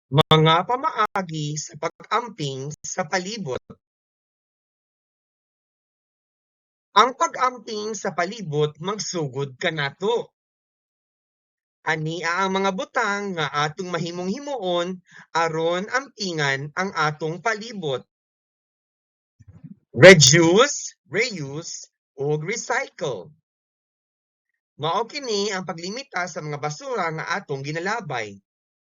Mga pamaagi sa pag-amping sa palibot. Ang pag-amping sa palibot magsugod kanato. Ani ang mga butang nga atong mahimong himuon aron ampingan ang atong palibot. Reduce, reuse, ug recycle. Mao kini ang paglimita sa mga basura nga atong ginalabay.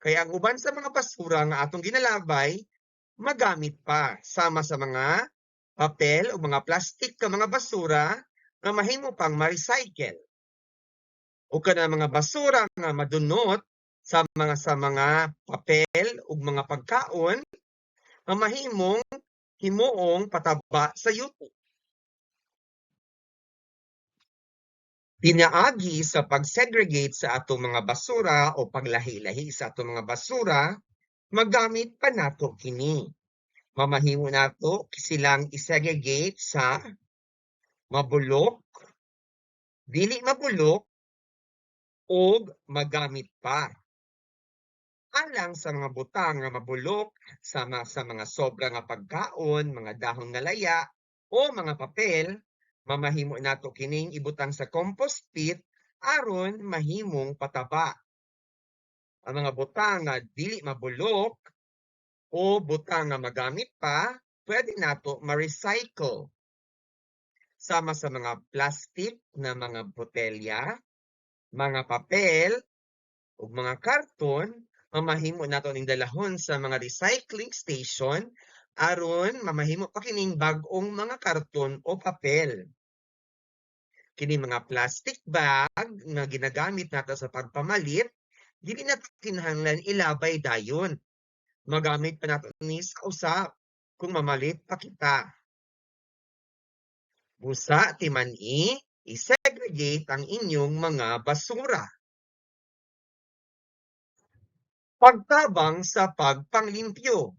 Kaya ang uban sa mga basura nga atong ginalabay magamit pa sama sa mga papel o mga plastik ka mga basura nga mahimo pang ma-recycle. O kana mga basura nga madunot sa mga papel ug mga pagkaon nga mahimong himuong pataba sa yuta. Pinaagi sa pag-segregate sa atong mga basura o paglahi-lahi sa atong mga basura, magamit pa nato kini. Mamahimo nato silang i-segregate sa mabulok, dili mabulok, ug magamit pa. Alang sa mga butang nga mabulok sama sa mga sobra nga pagkaon, mga dahon nga laya o mga papel, mamahimo nato kining ibutang sa compost pit aron mahimong pataba. Ang mga butang nga dili mabulok o butang nga magamit pa, pwede nato ma-recycle sama sa mga plastic na mga botelya, mga papel ug mga karton. Mamahimo nato ning dalahon sa mga recycling station aron mamahimo pa kining bag-ong mga karton o papel. Kini mga plastic bag nga ginagamit nato sa pagpamalit, dili nato kinahanglan ilabay dayon. Magamit pa nato ni sa usab kung mamalit pa kita. Busa timan-i, i-segregate ang inyong mga basura. Pagtabang sa pagpanglimpyo.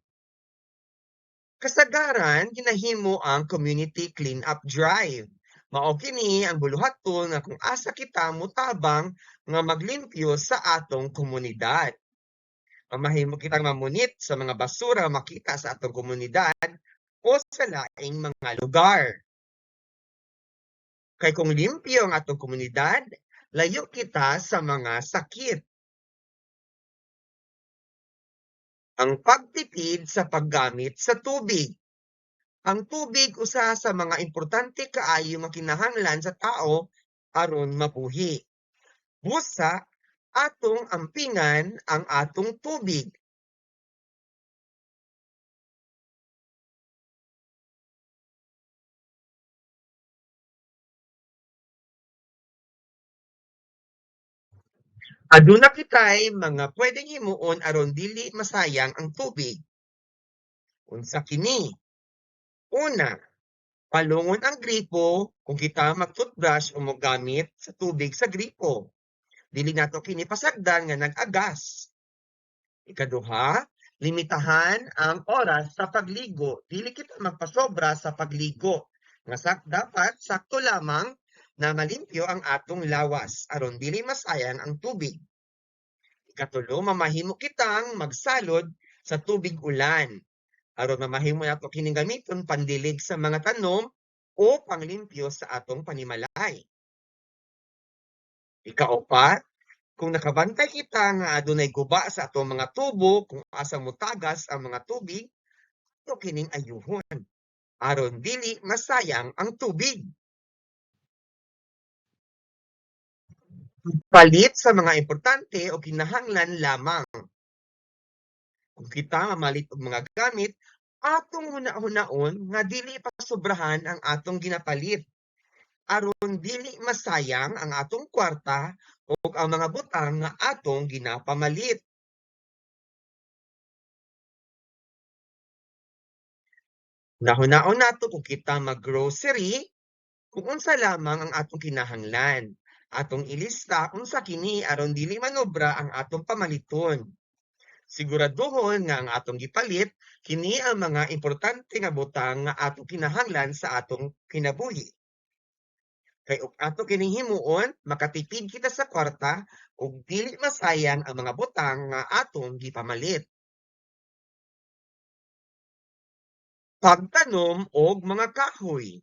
Kasagaran ginahimo ang community clean-up drive. Mao kini ang buluhaton nga kung asa kita motabang nga maglimpyo sa atong komunidad. Mahimo kitang mamunit sa mga basura makita sa atong komunidad o sa laing mga lugar. Kay kung limpyo ang atong komunidad, layo kita sa mga sakit. Ang pagtipid sa paggamit sa tubig. Ang tubig usa sa mga importante kaayo nga kinahanglan sa tao aron mabuhi. Busa atong ampingan ang atong tubig. Aduna kitay mga pwedeng himuon aron dili masayang ang tubig. Unsa kini? Una, palungon ang gripo kung kita mag-toothbrush o mogamit sa tubig sa gripo. Dili nato kini pasagdan nga nag-agas. Ikaduha, limitahan ang oras sa pagligo. Dili kita magpasobra sa pagligo. Nga dapat sakto lamang na malimpyo ang atong lawas aron dili masayang ang tubig. Ikatulo, mamahimo kitang magsalod sa tubig ulan aron mamahimo nato kining gamiton pandilig sa mga tanom o panglimpyo sa atong panimalay. Ikaapat, kung nakabantay kita nga adunay guba sa atong mga tubo kung asa motagas ang mga tubig, ato kining ayuhon aron dili masayang ang tubig. Palit sa mga importante o kinahanglan lamang. Kung kita mamalit og mga gamit, atong huna-hunaon nga dili pa sobrahan ang atong ginapalit aron dili masayang ang atong kwarta ug ang mga butang nga atong ginapamalit. Nahunaon nato kung kita mag-grocery kung unsa lamang ang atong kinahanglan. Atong ilista unsa kini aron dili manobra ang atong pamaliton. Siguraduhon nga ang atong gipalit kini ang mga importante nga butang nga atong kinahanglan sa atong kinabuhi. Kay ug ato kining himuon, makatipid kita sa kwarta ug dili masayang ang mga butang nga atong gipamalit. Pagtanom og mga kahoy.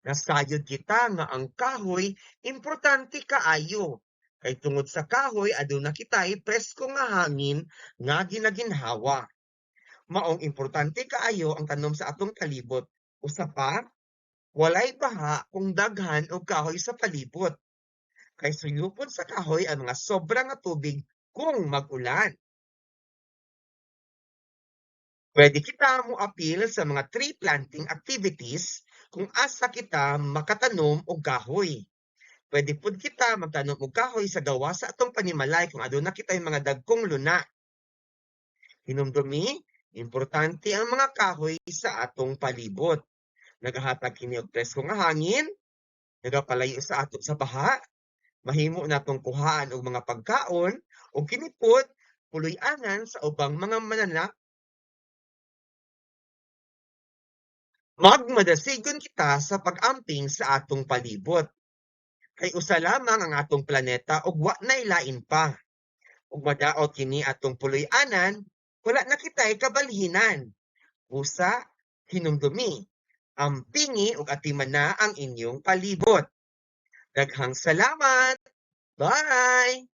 Nasayod kita nga ang kahoy importante kaayo. Kay tungod sa kahoy aduna kitay presko nga hangin nga ginaginhawa. Maong importante kaayo ang tanom sa atong palibot. Usa pa, walay baha kung daghan og kahoy sa palibot. Kay suyupon sa kahoy ang mga sobra nga tubig kung mag-ulan. Pwede kita mo appeal sa mga tree planting activities kung asa kita makatanom og kahoy. Pwede pud kita magtanom og kahoy sa gawa sa atong panimalay kung aduna kitay mga dagkong luna. Hinumdumi, importante ang mga kahoy sa atong palibot. Nagahatag kini og presko nga hangin, nagapalayo sa ato sa baha, mahimo natong kuhaan og mga pagkaon ug kini pod puloy-anan sa ubang mga mananap. Magmadasigon kita sa pag-amping sa atong palibot. Kay usa lamang ang atong planeta ug wa nay lain pa. Ug madaot kini atong puloy-anan, wala na kitay kabalhinan. Busa, hinumdumi, ampingi ug atiman na ang inyong palibot. Daghang salamat. Bye!